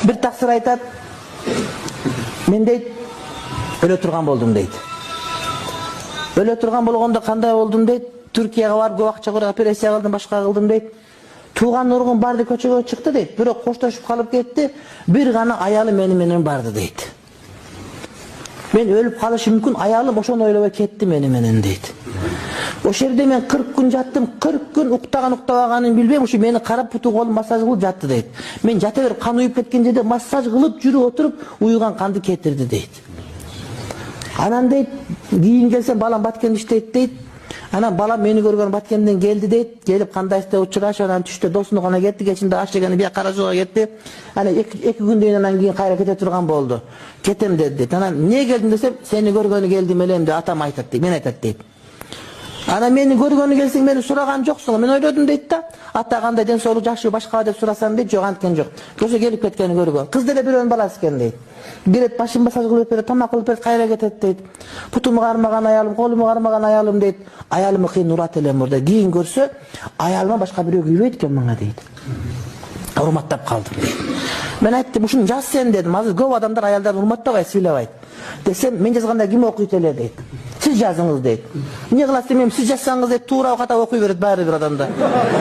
Bir taksir aytат, men deyt, öle turgan boldum deyt. Öle turgan болгондо кандай болдум дейт. Түркияга барып көп акча көрүп операция кылдым, башка кылдым дейт. Туган ургун барды көчөгө чыкты дейт. Бирок коштошуп калып кетти. Бир гана аялы менен барды дейт. Мен өлүп калышым мүмкүн, аялым ошону ойлобой кетти менен дейт. Ошол жерде мен 40 күн жаттым, 40 күн уктабаганын билбейм, ушу мени карап буту колум массаж кылып жатты дейт. Мен жата берип кан уюп кеткен жерде массаж кылып жүрүп отуруп, уюган канды кетирди дейт. Анан дейт, кийин келсем балам Баткенде иштейт дейт. Анан балам мени көргөн Баткенден келди дейт. Келип кандайсызда учурашып, анан түштө досуна гана кетти, кечинде аш жегени бия каражууга кетти. Анан 2 күндөн анан кийин кайра кете турган болду. Кетем деди. Анан эмне келдиң десем, сени көргөнү келдим элем деп атам айтат дейт, мен айтат дейт. Анан мени көргөнү келсең, мени сураган жоксуң, мен ойлодум дейт да. Ата кандай, ден соолук жакшыбы башкабы деп сурасам дейт, жок анткен жок. Ошо келип кеткени көргөн. Кыз деле бирөөнүн баласы экен дейт. Келет, башым массаж кылып берет, тамак кылып берет, кайра кетет дейт. Путуму кармаган аялым, колуму кармаган аялым дейт. Аялымы кыйын урат элем мурда. Кийин көрсө, аялыма башка бирөө күйбөйт экен мага дейт. Урматтап калдым дейт. Мен айттым, ушуну жаз сен дедим. Азыр көп адамдар аялдарды урматтабайт, сыйлабайт. Десем, мен жазганда ким окуйт эле дейт. Сиз жазыңыз дейт. Эмне кыласыз демем, сиз жазсаңыз дейт, туура ката окуй берет баары бир адамда.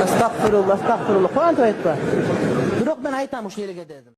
Астагфирулла, астагфирулла. Кантип айтпа. Бирок мен айтам ушул элге дедим.